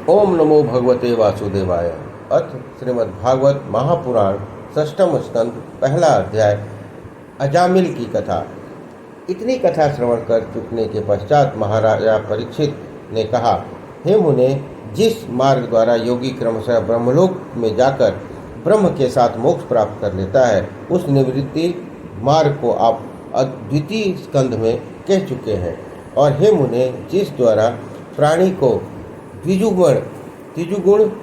ओम नमो भगवते वासुदेवाय। अथ श्रीमद् भागवत महापुराण षष्ठम स्कंद पहला अध्याय अजामिल की कथा। इतनी कथा श्रवण कर चुकने के पश्चात महाराजा परीक्षित ने कहा, हे मुने, जिस मार्ग द्वारा योगी क्रमशः ब्रह्मलोक में जाकर ब्रह्म के साथ मोक्ष प्राप्त कर लेता है, उस निवृत्ति मार्ग को आप अद्वितीय स्कंध में कह चुके हैं। और हे मुने, जिस द्वारा प्राणी को द्विजुगुणमय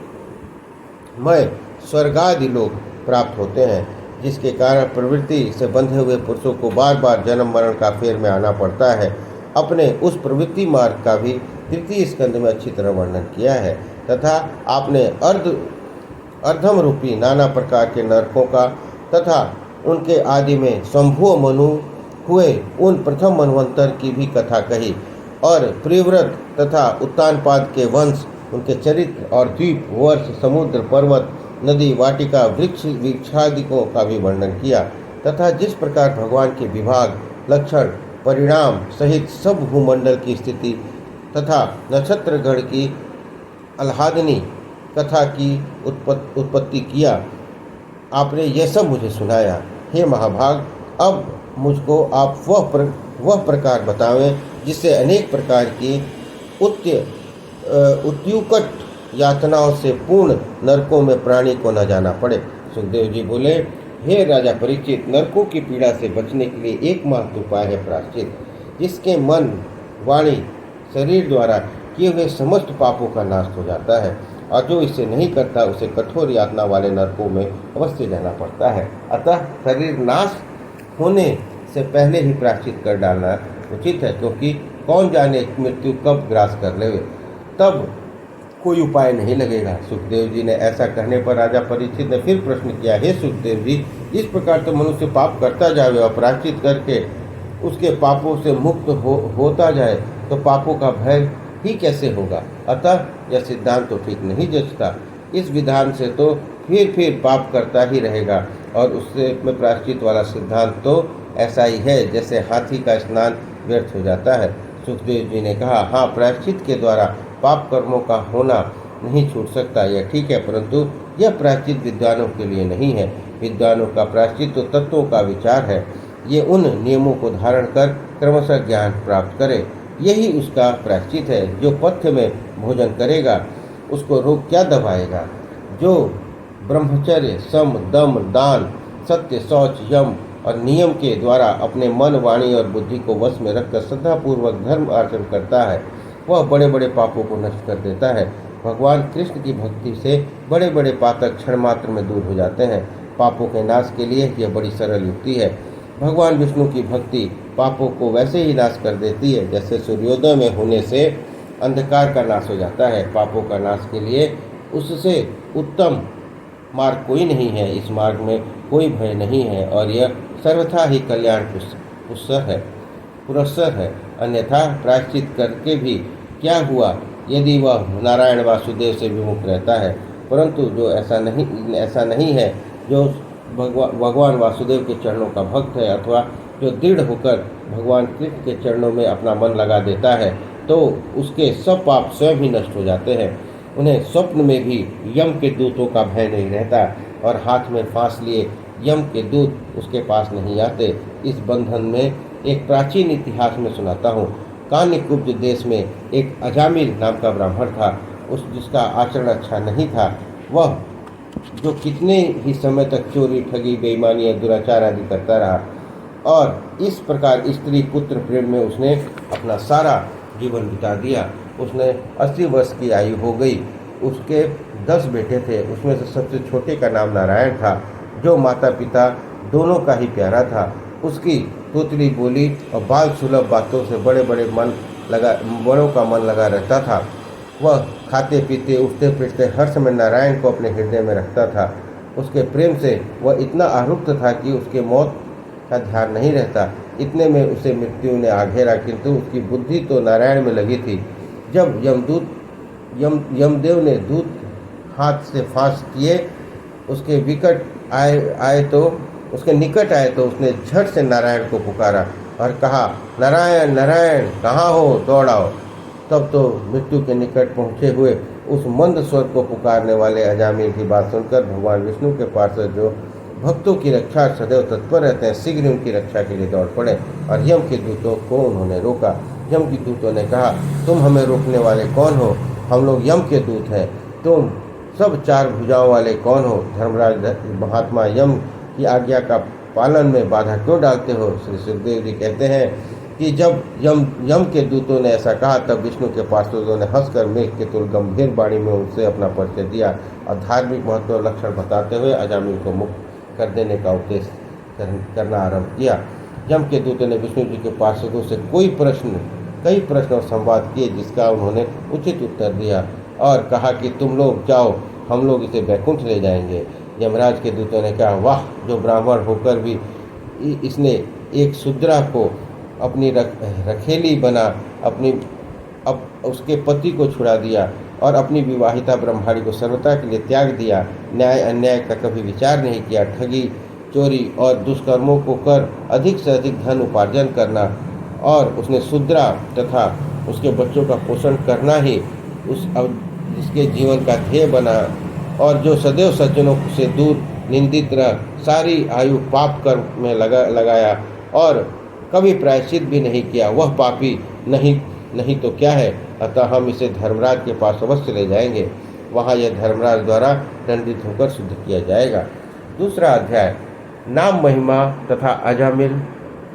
स्वर्गादि लोग प्राप्त होते हैं, जिसके कारण प्रवृत्ति से बंधे हुए पुरुषों को बार बार जन्म मरण का फेर में आना पड़ता है, अपने उस प्रवृत्ति मार्ग का भी तृतीय स्कंध में अच्छी तरह वर्णन किया है। तथा आपने अर्धम रूपी नाना प्रकार के नरकों का तथा उनके आदि में शंभु मनु हुए उन प्रथम मनवंतर की भी कथा कही, और प्रियव्रत तथा उत्तानपाद के वंश, उनके चरित्र और द्वीप, वर्ष, समुद्र, पर्वत, नदी, वाटिका, वृक्षादिकों का भी वर्णन किया। तथा जिस प्रकार भगवान के विभाग, लक्षण, परिणाम सहित सब भूमंडल की स्थिति तथा नक्षत्रगण की आह्लादनी कथा की उत्पत्ति किया, आपने यह सब मुझे सुनाया। हे महाभाग, अब मुझको आप वह प्रकार बतावें जिससे अनेक प्रकार की उत्युकट यातनाओं से पूर्ण नरकों में प्राणी को न जाना पड़े। सुखदेव जी बोले, हे राजा परीक्षित, नरकों की पीड़ा से बचने के लिए एकमात्र उपाय है प्रायश्चित, जिसके मन, वाणी, शरीर द्वारा किए हुए समस्त पापों का नाश हो जाता है, और जो इसे नहीं करता उसे कठोर यातना वाले नरकों में अवश्य जाना पड़ता है। अतः शरीर नाश होने से पहले ही प्रायश्चित कर डालना उचित है, क्योंकि कौन जाने मृत्यु कब ग्रास कर ले, तब कोई उपाय नहीं लगेगा। सुखदेव जी ने ऐसा कहने पर राजा परीक्षित ने फिर प्रश्न किया, हे सुखदेव जी, इस प्रकार तो मनुष्य पाप करता जाए और प्रायश्चित करके उसके पापों से मुक्त होता जाए तो पापों का भय ही कैसे होगा। अतः यह सिद्धांत तो ठीक नहीं जचता। इस विधान से तो फिर पाप करता ही रहेगा, और उससे में प्रायश्चित वाला सिद्धांत तो ऐसा ही है जैसे हाथी का स्नान व्यर्थ हो जाता है। सुखदेव जी ने कहा, हाँ, प्रायश्चित के द्वारा पाप कर्मों का होना नहीं छूट सकता, यह ठीक है, परंतु यह प्रायश्चित विद्वानों के लिए नहीं है। विद्वानों का प्रायश्चित तो तत्वों का विचार है। ये उन नियमों को धारण कर क्रमशः ज्ञान प्राप्त करे, यही उसका प्रायश्चित है। जो पथ्य में भोजन करेगा उसको रोग क्या दबाएगा। जो ब्रह्मचर्य, सम, दम, दान, सत्य, शौच, यम और नियम के द्वारा अपने मन, वाणी और बुद्धि को वश में रखकर श्रद्धापूर्वक धर्म आचरण करता है, वह बड़े बड़े पापों को नष्ट कर देता है। भगवान कृष्ण की भक्ति से बड़े बड़े पातक क्षण मात्र में दूर हो जाते हैं। पापों के नाश के लिए यह बड़ी सरल युक्ति है। भगवान विष्णु की भक्ति पापों को वैसे ही नाश कर देती है जैसे सूर्योदय में होने से अंधकार का नाश हो जाता है। पापों का नाश के लिए उससे उत्तम मार्ग कोई नहीं है। इस मार्ग में कोई भय नहीं है, और यह सर्वथा ही कल्याण पुरस्सर है। अन्यथा प्रायश्चित करके भी क्या हुआ यदि वह नारायण वासुदेव से विमुख रहता है। परंतु जो ऐसा नहीं है, जो भगवान वासुदेव के चरणों का भक्त है, अथवा जो दृढ़ होकर भगवान कृष्ण के चरणों में अपना मन लगा देता है, तो उसके सब पाप स्वयं ही नष्ट हो जाते हैं। उन्हें स्वप्न में भी यम के दूतों का भय नहीं रहता, और हाथ में फांस लिए यम के दूत उसके पास नहीं आते। इस बंधन में एक प्राचीन इतिहास में सुनाता हूँ। कान्यकुब्ज देश में एक अजामिल नाम का ब्राह्मण था। जिसका आचरण अच्छा नहीं था। वह जो कितने ही समय तक चोरी, ठगी, बेईमानी और दुराचार आदि करता रहा, और इस प्रकार स्त्री पुत्र प्रेम में उसने अपना सारा जीवन बिता दिया। उसने 80 वर्ष की आयु हो गई। उसके 10 बेटे थे। उसमें से सबसे छोटे का नाम नारायण था, जो माता पिता दोनों का ही प्यारा था। उसकी तोतली बोली और बाल सुलभ बातों से बड़ों का मन लगा रहता था। वह खाते पीते, उठते फिरते हर समय नारायण को अपने हृदय में रखता था। उसके प्रेम से वह इतना आरुक्त था कि उसके मौत का ध्यान नहीं रहता। इतने में उसे मृत्यु ने आ घेरा, किंतु उसकी बुद्धि तो नारायण में लगी थी। जब यमदेव ने दूत हाथ से फांस किए उसके निकट आए तो उसने झट से नारायण को पुकारा और कहा, नारायण नारायण कहाँ हो, दौड़ आओ। तब तो मृत्यु के निकट पहुँचे हुए उस मंद स्वर को पुकारने वाले अजामिल की बात सुनकर भगवान विष्णु के पार्षद जो भक्तों की रक्षा सदैव तत्पर रहते हैं, शीघ्र उनकी रक्षा के लिए दौड़ पड़े और यम के दूतों को उन्होंने रोका। यम के दूतों ने कहा, तुम हमें रोकने वाले कौन हो? हम लोग यम के दूत हैं। तुम सब 4 भुजाओं वाले कौन हो? धर्मराज महात्मा यम की आज्ञा का पालन में बाधा क्यों डालते हो? श्री सुखदेव जी कहते हैं कि जब यम के दूतों ने ऐसा कहा तब विष्णु के पार्षदों ने हंसकर मेघ के तुल गंभीर वाणी में उनसे अपना परिचय दिया और धार्मिक महत्व और लक्षण बताते हुए अजामिल को मुक्त कर देने का उपदेश करना आरंभ किया। यम के दूतों ने विष्णु जी के पार्षदों से कई प्रश्न और संवाद किए, जिसका उन्होंने उचित उत्तर दिया और कहा कि तुम लोग जाओ, हम लोग इसे बैकुंठ ले जाएंगे। यमराज के दूतों ने कहा, वाह, जो ब्राह्मण होकर भी इसने एक शूद्रा को अपनी रखेली बना, अब उसके पति को छुड़ा दिया और अपनी विवाहिता ब्रह्माणी को सर्वथा के लिए त्याग दिया, न्याय अन्याय का कभी विचार नहीं किया, ठगी चोरी और दुष्कर्मों को कर अधिक से अधिक धन उपार्जन करना और उसने शूद्रा तथा उसके बच्चों का पोषण करना ही इसके जीवन का ध्येय बना और जो सदैव सज्जनों से दूर निंदित रह सारी आयु पाप कर्म में लगाया और कभी प्रायश्चित भी नहीं किया, वह पापी नहीं तो क्या है। अतः हम इसे धर्मराज के पास अवश्य ले जाएंगे, वहाँ यह धर्मराज द्वारा दंडित होकर शुद्ध किया जाएगा। दूसरा अध्याय, नाम महिमा तथा अजामिल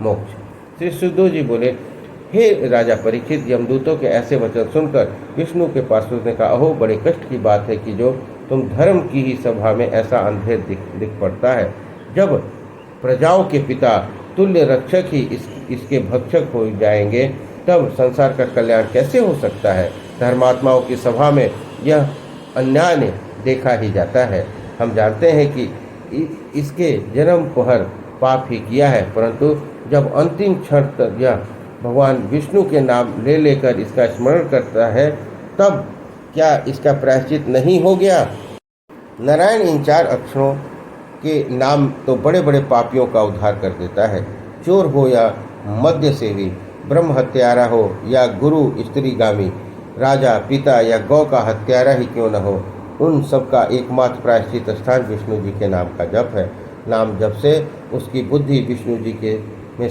मोक्ष। श्री सुखदेव जी बोले, हे राजा परीक्षित, यमदूतों के ऐसे वचन सुनकर विष्णु के पार्षद ने कहा, अहो, बड़े कष्ट की बात है कि जो तुम धर्म की ही सभा में ऐसा अंधेर दिख पड़ता है। जब प्रजाओं के पिता तुल्य रक्षक ही इसके भक्षक हो जाएंगे, तब संसार का कल्याण कैसे हो सकता है? धर्मात्माओं की सभा में यह अन्याय देखा ही जाता है। हम जानते हैं कि इसके जन्म पर पाप ही किया है, परंतु जब अंतिम क्षण तक यह भगवान विष्णु के नाम लेकर इसका स्मरण करता है, तब क्या इसका प्रायश्चित नहीं हो गया? नारायण इन 4 अक्षरों के नाम तो बड़े बड़े पापियों का उद्धार कर देता है। चोर हो या मद्य सेवी, ब्रह्म हत्यारा हो या गुरु स्त्रीगामी, राजा पिता या गौ का हत्यारा ही क्यों न हो, उन सब का एकमात्र प्रायश्चित स्थान विष्णु जी के नाम का जप है। नाम जप से उसकी बुद्धि विष्णु जी के में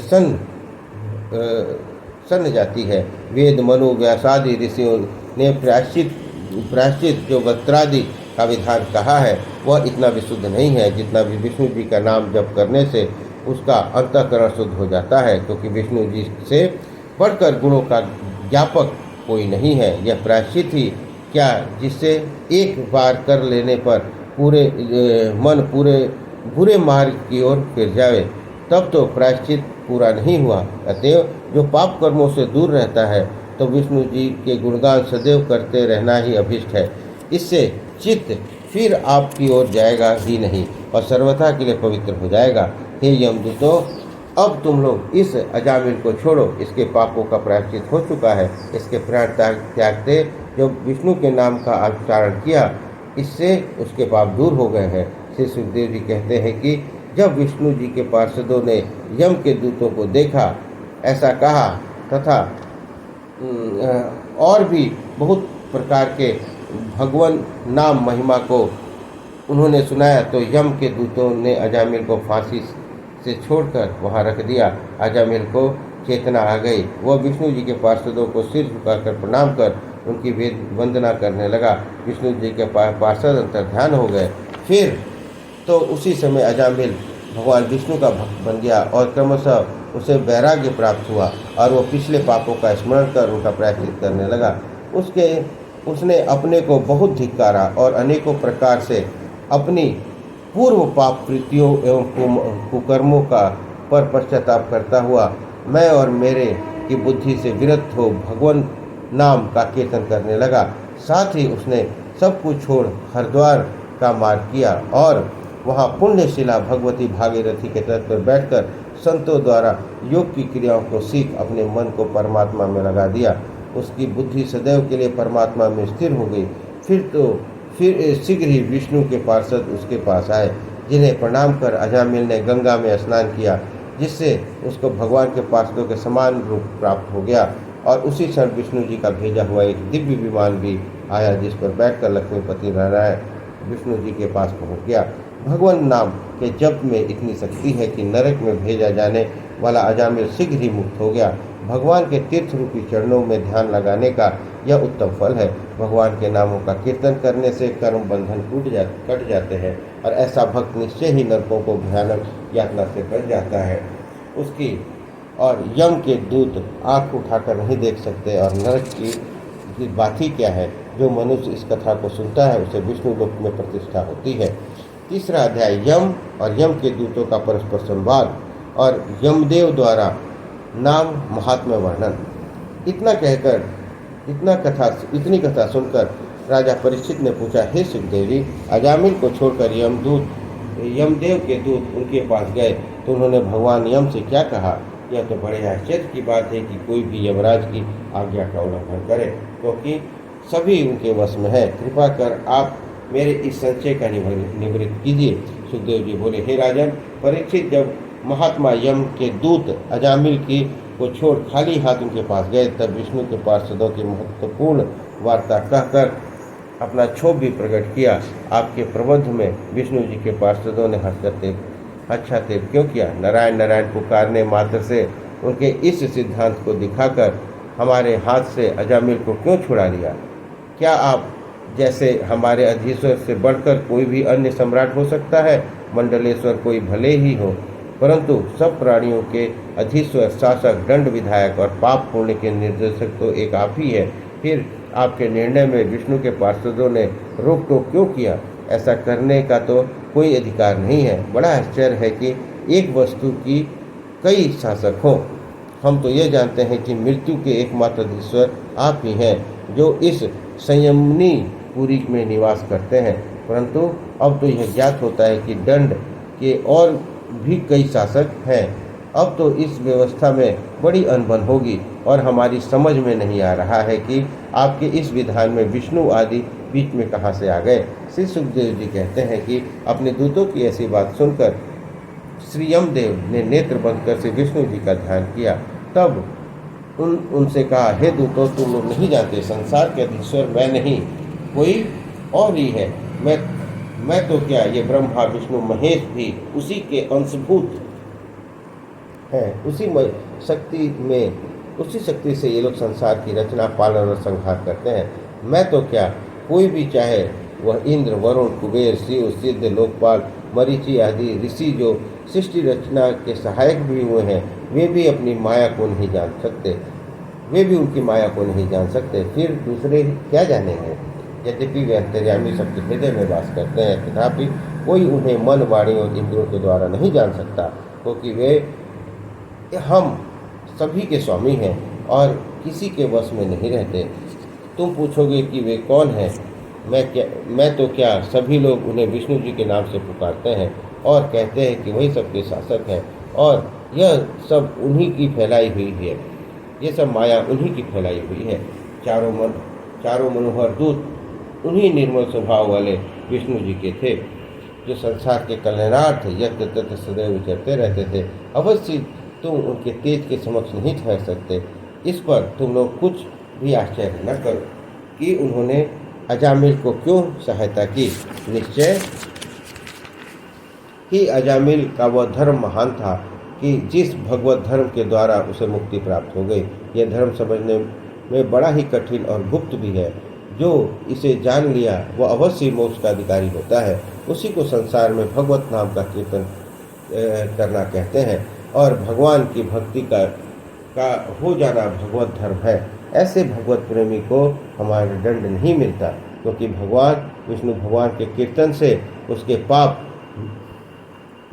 सन्न जाती है। वेद मनु व्यासादि ऋषियों ने प्रायश्चित जो वस्त्रादि का विधान कहा है, वह इतना विशुद्ध नहीं है जितना भी विष्णु जी का नाम जप करने से उसका अंतःकरण शुद्ध हो जाता है, क्योंकि विष्णु जी से बढ़कर गुणों का ज्ञापक कोई नहीं है। यह प्रायश्चित ही क्या, जिससे एक बार कर लेने पर मन बुरे मार्ग की ओर फिर जावे, तब तो प्रायश्चित पूरा नहीं हुआ। अतएव जो पाप कर्मों से दूर रहता है, तो विष्णु जी के गुणगान सदैव करते रहना ही अभिष्ट है। इससे चित्त फिर आपकी ओर जाएगा ही नहीं और सर्वथा के लिए पवित्र हो जाएगा। हे यमदूतों, अब तुम लोग इस अजामिल को छोड़ो, इसके पापों का प्रायश्चित हो चुका है। इसके प्राण त्यागते जो विष्णु के नाम का उच्चारण किया, इससे उसके पाप दूर हो गए हैं। श्री सुखदेव जी कहते हैं कि जब विष्णु जी के पार्षदों ने यम के दूतों को देखा, ऐसा कहा तथा और भी बहुत प्रकार के भगवान नाम महिमा को उन्होंने सुनाया, तो यम के दूतों ने अजामिल को फांसी से छोड़कर वहां रख दिया। अजामिल को चेतना आ गई। वह विष्णु जी के पार्षदों को सिर झुकाकर प्रणाम कर उनकी वंदना करने लगा। विष्णु जी के पार्षद अंतर्ध्यान हो गए। फिर तो उसी समय अजामिल भगवान विष्णु का भक्त बन गया और क्रमशः उसे वैराग्य प्राप्त हुआ और वो पिछले पापों का स्मरण कर उनका प्रायश्चित करने लगा। उसने अपने को बहुत धिक्कारा और अनेकों प्रकार से अपनी पूर्व पाप कृतियों एवं कुकर्मों का पर पश्चाताप करता हुआ मैं और मेरे की बुद्धि से विरक्त हो भगवान नाम का कीर्तन करने लगा। साथ ही उसने सब कुछ छोड़ हरिद्वार का मार्ग किया और वहाँ पुण्यशिला भगवती भागीरथी के तट पर बैठकर संतों द्वारा योग की क्रियाओं को सीख अपने मन को परमात्मा में लगा दिया। उसकी बुद्धि सदैव के लिए परमात्मा में स्थिर हो गई। फिर शीघ्र ही विष्णु के पार्षद उसके पास आए, जिन्हें प्रणाम कर अजामिल ने गंगा में स्नान किया, जिससे उसको भगवान के पार्षदों के समान रूप प्राप्त हो गया और उसी क्षण विष्णु जी का भेजा हुआ एक दिव्य विमान भी आया, जिस पर बैठकर लक्ष्मीपति नारायण विष्णु जी के पास पहुंच गया। भगवान नाम के जप में इतनी शक्ति है कि नरक में भेजा जाने वाला अजामिल शीघ्र ही मुक्त हो गया। भगवान के तीर्थ रूपी चरणों में ध्यान लगाने का यह उत्तम फल है। भगवान के नामों का कीर्तन करने से कर्म बंधन कट जाते हैं और ऐसा भक्त निश्चय ही नरकों को भयानक यातना से बच जाता है। उसकी और यम के दूत आँख उठाकर नहीं देख सकते और नरक की बात ही क्या है। जो मनुष्य इस कथा को सुनता है उसे विष्णु लोक में प्रतिष्ठा होती है। तीसरा अध्याय यम और यम के दूतों का परस्पर संवाद और यमदेव द्वारा नाम महात्म्य वर्णन। इतना कहकर इतनी कथा सुनकर राजा परीक्षित ने पूछा, हे सुखदेव जी, अजामिल को छोड़कर यमदेव के दूत उनके पास गए तो उन्होंने भगवान यम से क्या कहा? यह तो बड़े आश्चर्य की बात है कि कोई भी यमराज की आज्ञा का उल्लंघन करे, क्योंकि सभी उनके वश में है। कृपा कर आप मेरे इस संशय का निवृत्त कीजिए। सुखदेव जी बोले, हे राजन, परीक्षित जब महात्मा यम के दूत अजामिल को छोड़ खाली हाथ उनके पास गए, तब विष्णु के पार्षदों की महत्वपूर्ण वार्ता कहकर अपना क्षोभ भी प्रकट किया। आपके प्रबंध में विष्णु जी के पार्षदों ने हस्तक्षेप क्यों किया? नारायण नारायण पुकारने मात्र से उनके इस सिद्धांत को दिखाकर हमारे हाथ से अजामिल को क्यों छुड़ा लिया? क्या आप जैसे हमारे अधीश्वर से बढ़कर कोई भी अन्य सम्राट हो सकता है? मंडलेश्वर कोई भले ही हो, परंतु सब प्राणियों के अधीश्वर, शासक, दंड विधायक और पाप पुण्य के निर्देशक तो एक आप ही है। फिर आपके निर्णय में विष्णु के पार्षदों ने रोक टोक क्यों किया? ऐसा करने का तो कोई अधिकार नहीं है। बड़ा आश्चर्य है कि एक वस्तु की कई शासक हों। हम तो यह जानते हैं कि मृत्यु के एकमात्र अधीश्वर आप ही हैं, जो इस संयमनी पुरी में निवास करते हैं, परंतु अब तो यह ज्ञात होता है कि दंड के और भी कई शासक हैं। अब तो इस व्यवस्था में बड़ी अनबन होगी और हमारी समझ में नहीं आ रहा है कि आपके इस विधान में विष्णु आदि बीच में कहाँ से आ गए। श्री सुखदेव जी कहते हैं कि अपने दूतों की ऐसी बात सुनकर श्री यमदेव ने नेत्र बंद कर से विष्णु जी का ध्यान किया। तब उनसे कहा, हे दूतों, तुम लोग नहीं जानते, संसार के अधीश्वर मैं नहीं, कोई और ही है। मैं तो क्या, ये ब्रह्मा विष्णु महेश भी उसी के अंशभूत हैं। उसी शक्ति से ये लोग संसार की रचना, पालन और संहार करते हैं। मैं तो क्या, कोई भी चाहे वह इंद्र, वरुण, कुबेर, शिव, सिद्ध, लोकपाल, मरीचि आदि ऋषि जो सृष्टि रचना के सहायक भी हुए हैं, वे भी अपनी माया को नहीं जान सकते। वे भी उनकी माया को नहीं जान सकते, फिर दूसरे क्या जानेंगे? यद्यपि वे अंतर्यामी सबके हृदय में वास करते हैं, तथापि कोई उन्हें मन, वाणी और इंद्रियों के द्वारा नहीं जान सकता, क्योंकि वे हम सभी के स्वामी हैं और किसी के वश में नहीं रहते। तुम पूछोगे कि वे कौन हैं? मैं तो क्या, सभी लोग उन्हें विष्णु जी के नाम से पुकारते हैं और कहते हैं कि वही सबके शासक हैं, और यह सब उन्हीं की फैलाई हुई है। ये सब माया उन्हीं की फैलाई हुई है। चारों मनोहर दूत उन्हीं निर्मल स्वभाव वाले विष्णु जी के थे, जो संसार के कल्याणार्थ यत्र तत्र सदैव विचरते रहते थे। अवश्य तुम उनके तेज के समक्ष नहीं ठहर सकते। इस पर तुम लोग कुछ भी आश्चर्य न करो कि उन्होंने अजामिल को क्यों सहायता की। निश्चय ही अजामिल का वह धर्म महान था कि जिस भगवत धर्म के द्वारा उसे मुक्ति प्राप्त हो गई। यह धर्म समझने में बड़ा ही कठिन और गुप्त भी है। जो इसे जान लिया वह अवश्य मोक्ष का अधिकारी होता है। उसी को संसार में भगवत नाम का कीर्तन करना कहते हैं और भगवान की भक्ति का हो जाना भगवत धर्म है। ऐसे भगवत प्रेमी को हमारा दंड नहीं मिलता, क्योंकि भगवान विष्णु भगवान के कीर्तन से उसके पाप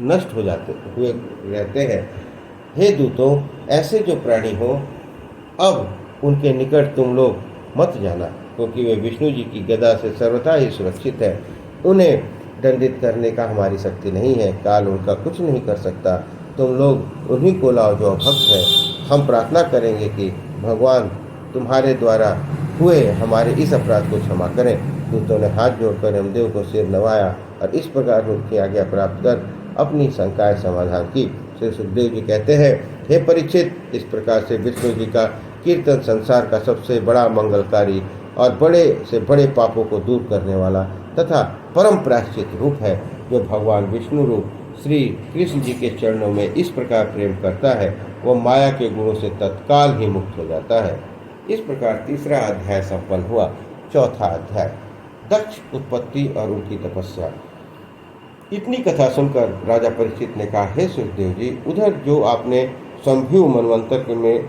नष्ट हो जाते हुए रहते हैं। हे दूतों, ऐसे जो प्राणी हो, अब उनके निकट तुम लोग मत जाना, क्योंकि वे विष्णु जी की गदा से सर्वथा ही सुरक्षित है। उन्हें दंडित करने का हमारी शक्ति नहीं है, काल उनका कुछ नहीं कर सकता। तुम लोग उन्हीं को लाओ जो भक्त है। हम प्रार्थना करेंगे कि भगवान तुम्हारे द्वारा हुए हमारे इस अपराध को क्षमा करें। दूतों ने हाथ जोड़कर यमदेव को सिर नवाया और इस प्रकार उनकी आज्ञा प्राप्त कर अपनी शंकाएं समाधान की। श्री सुखदेव जी कहते हैं, हे परीक्षित, इस प्रकार से विष्णु जी का कीर्तन संसार का सबसे बड़ा मंगलकारी और बड़े से बड़े पापों को दूर करने वाला तथा परम प्रायश्चित रूप है, जो भगवान विष्णु रूप श्री कृष्ण जी के चरणों में इस प्रकार प्रेम करता है, वह माया के गुणों से तत्काल ही मुक्त हो जाता है। इस प्रकार तीसरा अध्याय संपन्न हुआ। चौथा अध्याय, दक्ष उत्पत्ति और उनकी तपस्या। इतनी कथा सुनकर राजा परीक्षित ने कहा, हे सुखदेव जी, उधर जो आपने संभ्यू मनवंतर में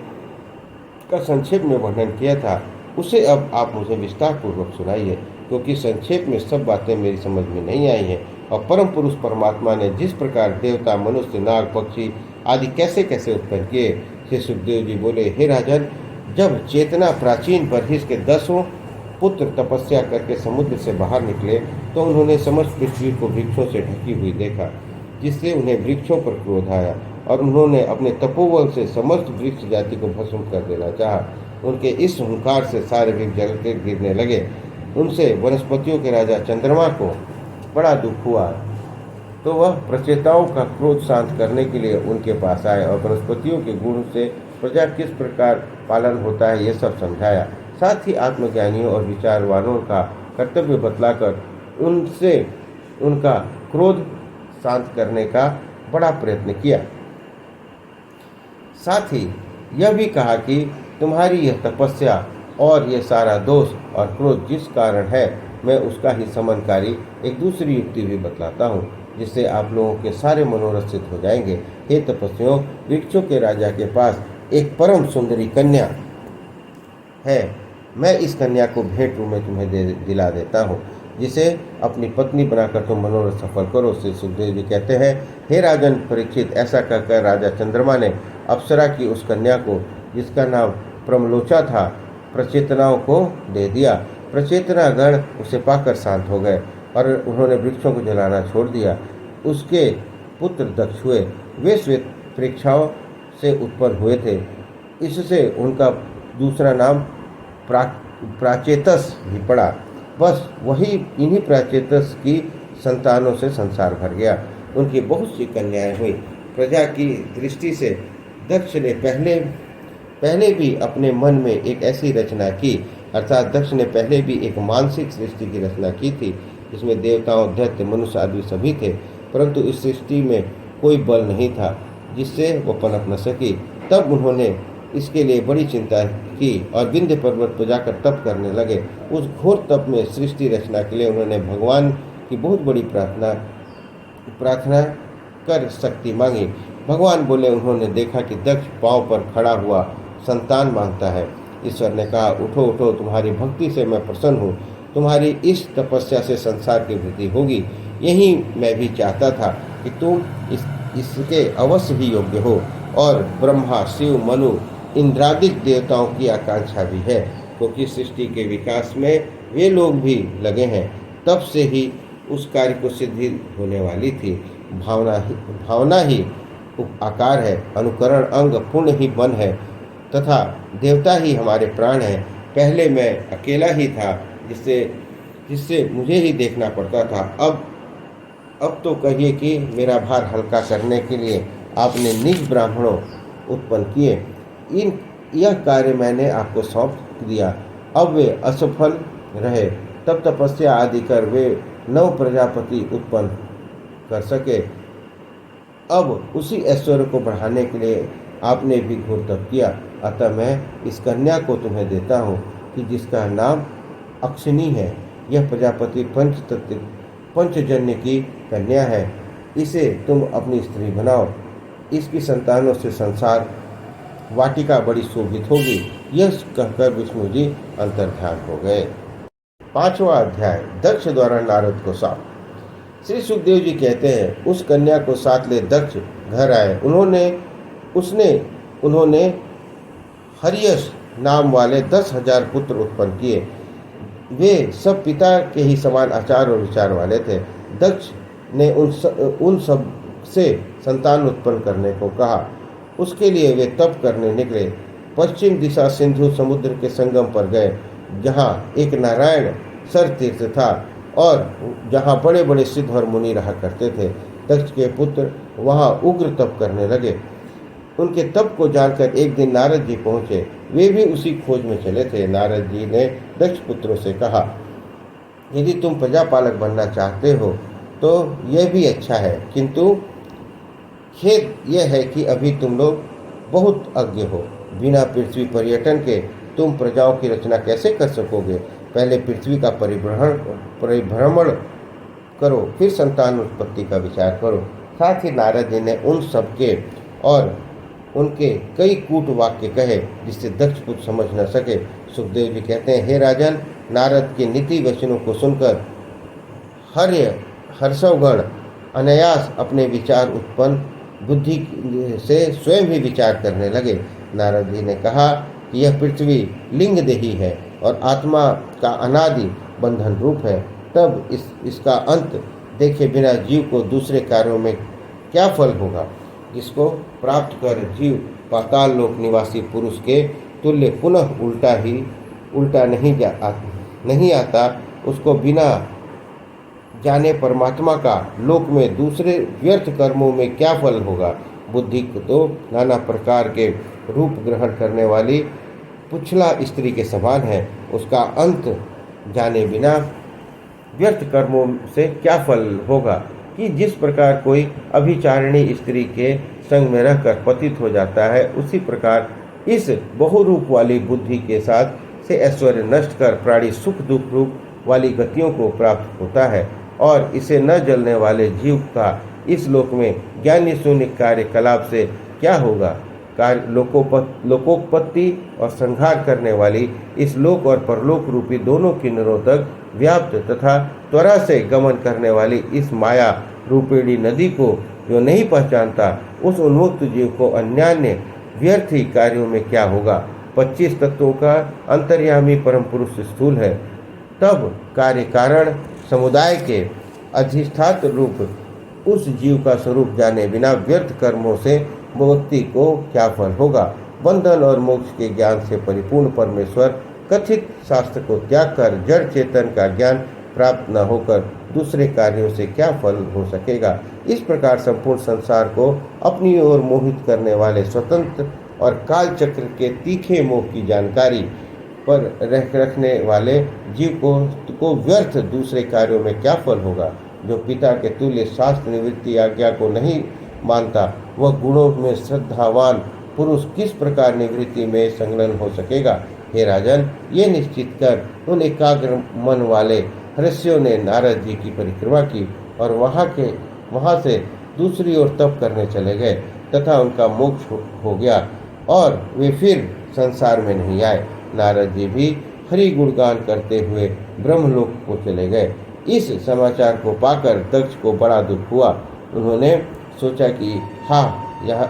का संक्षेप में वर्णन किया था, उसे अब आप मुझे विस्तार पूर्वक सुनाइए, क्योंकि संक्षेप में सब बातें मेरी समझ में नहीं आई हैं। और परम पुरुष परमात्मा ने जिस प्रकार देवता, मनुष्य, नाग, पक्षी आदि कैसे कैसे उत्पन्न किए। श्री सुखदेव जी बोले, हे राजन, जब चेतना प्राचीन बर्हिस के 10 पुत्र तपस्या करके समुद्र से बाहर निकले, तो उन्होंने समस्त पृथ्वी को वृक्षों से ढकी हुई देखा, जिससे उन्हें वृक्षों पर क्रोध आया और उन्होंने अपने तपोबल से समस्त वृक्ष जाति को भस्म कर देना चाहा। उनके इस हुंकार से सारे वृक्ष जलते गिरने लगे। उनसे वनस्पतियों के राजा चंद्रमा को बड़ा दुख हुआ, तो वह प्रचेताओं का क्रोध शांत करने के लिए उनके पास आए और वनस्पतियों के गुण से प्रजा किस प्रकार पालन होता है, ये सब समझाया। साथ ही आत्मज्ञानियों और विचारवानों का कर्तव्य बतलाकर उनसे उनका क्रोध शांत करने का बड़ा प्रयत्न किया। साथ ही यह भी कहा कि तुम्हारी यह तपस्या और ये सारा दोष और क्रोध जिस कारण है, मैं उसका ही समनकारी एक दूसरी युक्ति भी बतलाता हूँ, जिससे आप लोगों के सारे मनोरथ सिद्ध हो जाएंगे। हे तपस्वियों, वृक्षों के राजा के पास एक परम सुंदरी कन्या है। मैं इस कन्या को भेंट रूप में तुम्हें दिला देता हूँ, जिसे अपनी पत्नी बनाकर तुम मनोरथ सफल करो। श्री सुखदेव जी कहते हैं, हे राजन परीक्षित, ऐसा कहकर राजा चंद्रमा ने अप्सरा की उस कन्या को, जिसका नाम प्रमलोचा था, प्रचेतनाओं को दे दिया। प्रचेतना गण उसे पाकर शांत हो गए और उन्होंने वृक्षों को जलाना छोड़ दिया। उसके पुत्र दक्ष हुए। वे श्वेत प्रेक्षाओं से उत्पन्न हुए थे। इससे उनका दूसरा नाम प्राचेतस भी पड़ा। बस वही इन्हीं प्राचेतस की संतानों से संसार भर गया। उनकी बहुत सी कन्याएं हुई। प्रजा की दृष्टि से दक्ष ने पहले भी अपने मन में एक ऐसी रचना की, अर्थात दक्ष ने पहले भी एक मानसिक सृष्टि की रचना की थी, जिसमें देवताओं, दैत्य, मनुष्य आदि सभी थे, परंतु इस सृष्टि में कोई बल नहीं था जिससे वो पनप न सकी। तब उन्होंने इसके लिए बड़ी चिंता की और विंध्य पर्वत पर जाकर तप करने लगे। उस घोर तप में सृष्टि रचना के लिए उन्होंने भगवान की बहुत बड़ी प्रार्थना कर शक्ति मांगी। भगवान बोले, उन्होंने देखा कि दक्ष पांव पर खड़ा हुआ संतान मांगता है। ईश्वर ने कहा, उठो उठो, तुम्हारी भक्ति से मैं प्रसन्न हूँ। तुम्हारी इस तपस्या से संसार की वृद्धि होगी। यही मैं भी चाहता था कि तुम इसके अवश्य ही योग्य हो। और ब्रह्मा, शिव, मनु, इंद्रादिक देवताओं की आकांक्षा भी है, क्योंकि सृष्टि के विकास में वे लोग भी लगे हैं। तब से ही उस कार्य को सिद्धि होने वाली थी। भावना ही आकार है, अनुकरण अंग, पुण्य ही मन है, तथा देवता ही हमारे प्राण है। पहले मैं अकेला ही था, जिससे मुझे ही देखना पड़ता था। अब तो कहिए कि मेरा भार हल्का करने के लिए आपने निज ब्राह्मणों उत्पन्न किए। यह कार्य मैंने आपको सौंप दिया। अब वे असफल रहे, तब तपस्या आदि कर वे 9 प्रजापति उत्पन्न कर सके। अब उसी ऐश्वर्य को बढ़ाने के लिए आपने भी घोर तप किया। अतः मैं इस कन्या को तुम्हें देता हूँ कि जिसका नाम अक्षिणी है। यह प्रजापति पंचजन्य की कन्या है। इसे तुम अपनी स्त्री बनाओ। इसकी संतानों से संसार वाटिका बड़ी शोभित होगी। यह कहकर विष्णु जी अंतर्ध्यान हो गए। 5वां अध्याय, दक्ष द्वारा नारद को शाप। श्री सुखदेव जी कहते हैं, उस कन्या को साथ ले दक्ष घर आए। उन्होंने हरियश नाम वाले 10,000 पुत्र उत्पन्न किए। वे सब पिता के ही समान आचार और विचार वाले थे। दक्ष ने उन सब से संतान उत्पन्न करने को कहा। उसके लिए वे तप करने निकले। पश्चिम दिशा सिंधु समुद्र के संगम पर गए, जहाँ एक नारायण सर तीर्थ था और जहाँ बड़े बड़े सिद्ध और मुनि रहा करते थे। दक्ष के पुत्र वहाँ उग्र तप करने लगे। उनके तप को जानकर एक दिन नारद जी पहुंचे। वे भी उसी खोज में चले थे। नारद जी ने दक्ष पुत्रों से कहा, यदि तुम प्रजापालक बनना चाहते हो तो यह भी अच्छा है, किंतु खेद यह है कि अभी तुम लोग बहुत अज्ञ हो। बिना पृथ्वी पर्यटन के तुम प्रजाओं की रचना कैसे कर सकोगे? पहले पृथ्वी का परिभ्रमण करो, फिर संतान उत्पत्ति का विचार करो। साथ ही नारद जी ने उन सबके और उनके कई कूट वाक्य कहे जिससे दक्ष पुत्र समझ न सके। सुखदेव जी कहते हैं, हे राजन, नारद के नीति वचनों को सुनकर हर्षवगण अनायास अपने विचार उत्पन्न बुद्धि से स्वयं ही विचार करने लगे। नारद जी ने कहा कि यह पृथ्वी लिंग देही है और आत्मा का अनादि बंधन रूप है। तब इसका अंत देखे बिना जीव को दूसरे कार्यों में क्या फल होगा? जिसको प्राप्त कर जीव पाताल लोक निवासी पुरुष के तुल्य पुनः उल्टा नहीं आता, उसको बिना जाने परमात्मा का लोक में दूसरे व्यर्थ कर्मों में क्या फल होगा? बुद्धि तो नाना प्रकार के रूप ग्रहण करने वाली पुछला स्त्री के समान है। उसका अंत जाने बिना व्यर्थ कर्मों से क्या फल होगा? कि जिस प्रकार कोई अभिचारिणी स्त्री के संग में रहकर पतित हो जाता है, उसी प्रकार इस बहुरूप वाली बुद्धि के साथ से ऐश्वर्य नष्ट कर प्राणी सुख दुख रूप वाली गतियों को प्राप्त होता है। और इसे न जलने वाले जीव का इस लोक में ज्ञानी शून्य कार्यकलाप से क्या होगा? लोकोत्पत्ति और संहार करने वाली इस लोक और परलोक रूपी दोनों किन्नरों तक व्याप्त तथा त्वरा से गमन करने वाली इस माया रूपिणी नदी को जो नहीं पहचानता, उस उन्मुक्त जीव को अन्यान्य व्यर्थी कार्यों में क्या होगा? 25 तत्वों का अंतर्यामी परम पुरुष स्थूल है, तब कार्य कारण समुदाय के अधिष्ठात रूप उस जीव का स्वरूप जाने बिना व्यर्थ कर्मों से व्यक्ति को क्या फल होगा? बंधन और मोक्ष के ज्ञान से परिपूर्ण परमेश्वर कथित शास्त्र को त्याग कर जड़ चेतन का ज्ञान प्राप्त न होकर दूसरे कार्यों से क्या फल हो सकेगा? इस प्रकार संपूर्ण संसार को अपनी ओर मोहित करने वाले स्वतंत्र और काल चक्र के तीखे मोह की जानकारी पर रखने वाले जीव को व्यर्थ दूसरे कार्यों में क्या फल होगा? जो पिता के तुल्य शास्त्र निवृत्ति आज्ञा को नहीं मानता, वह गुणों में श्रद्धावान पुरुष किस प्रकार निवृत्ति में संलग्न हो सकेगा? हे राजन, ये निश्चित कर उन एकाग्र मन वाले ऋषियों ने नारद जी की परिक्रमा की और वहाँ से दूसरी ओर तप करने चले गए तथा उनका मोक्ष हो गया और वे फिर संसार में नहीं आए। नारद जी भी हरि गुणगान करते हुए ब्रह्मलोक को चले गए। इस समाचार को पाकर दक्ष को बड़ा दुख हुआ। उन्होंने सोचा कि हाँ, यह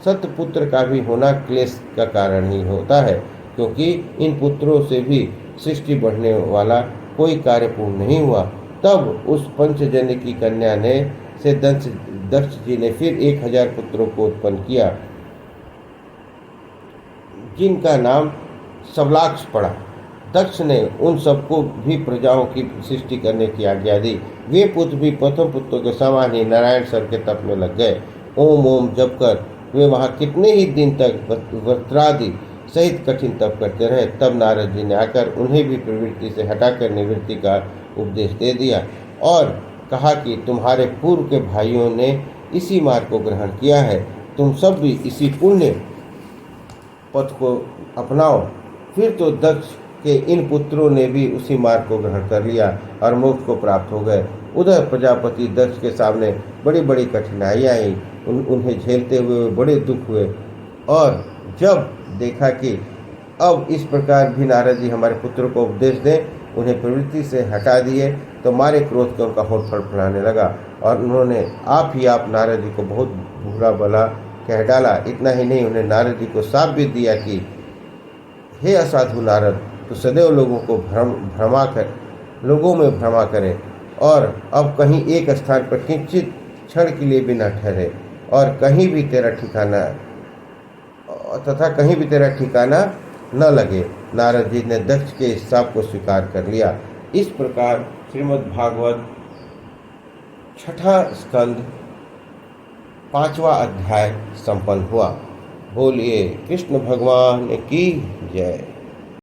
सतपुत्र का भी होना क्लेश का कारण ही होता है, क्योंकि इन पुत्रों से भी सृष्टि बढ़ने वाला कोई कार्य पूर्ण नहीं हुआ। तब उस पंचजन्य की कन्या ने से दक्ष जी ने फिर 1000 पुत्रों को उत्पन्न किया, जिनका नाम सबलाक्ष पड़ा। दक्ष ने उन सबको भी प्रजाओं की सृष्टि करने की आज्ञा दी। वे पुत्र भी प्रथम पुत्रों के समान ही नारायण सर के तप में लग गए। ओम ओम जप कर वे वहाँ कितने ही दिन तक वस्त्रादि सहित कठिन तप करते रहे। तब नारद जी ने आकर उन्हें भी प्रवृत्ति से हटाकर निवृत्ति का उपदेश दे दिया और कहा कि तुम्हारे पूर्व के भाइयों ने इसी मार्ग को ग्रहण किया है, तुम सब भी इसी पुण्य पथ को अपनाओ। फिर तो दक्ष के इन पुत्रों ने भी उसी मार्ग को ग्रहण कर लिया और मोक्ष को प्राप्त हो गए। उधर प्रजापति दक्ष के सामने बड़ी बड़ी कठिनाइयाँ आई। उन्हें झेलते हुए बड़े दुख हुए और जब देखा कि अब इस प्रकार भी नारद जी हमारे पुत्रों को उपदेश दें, उन्हें प्रवृत्ति से हटा दिए, तो मारे क्रोध का उनका होठ फड़फड़ाने लगा और उन्होंने आप नारद जी को बहुत बुरा भला कह डाला। इतना ही नहीं, उन्हें नारद जी को शाप भी दिया कि हे असाधु नारद, तो सदैव लोगों में भ्रमा करे और अब कहीं एक स्थान पर किंचित क्षण के लिए भी न ठहरे और कहीं भी तेरा ठिकाना न लगे। नारद जी ने दक्ष के इस शाप को स्वीकार कर लिया। इस प्रकार श्रीमद् भागवत 6वां स्कंद 5वां अध्याय संपन्न हुआ। बोलिए कृष्ण भगवान की जय।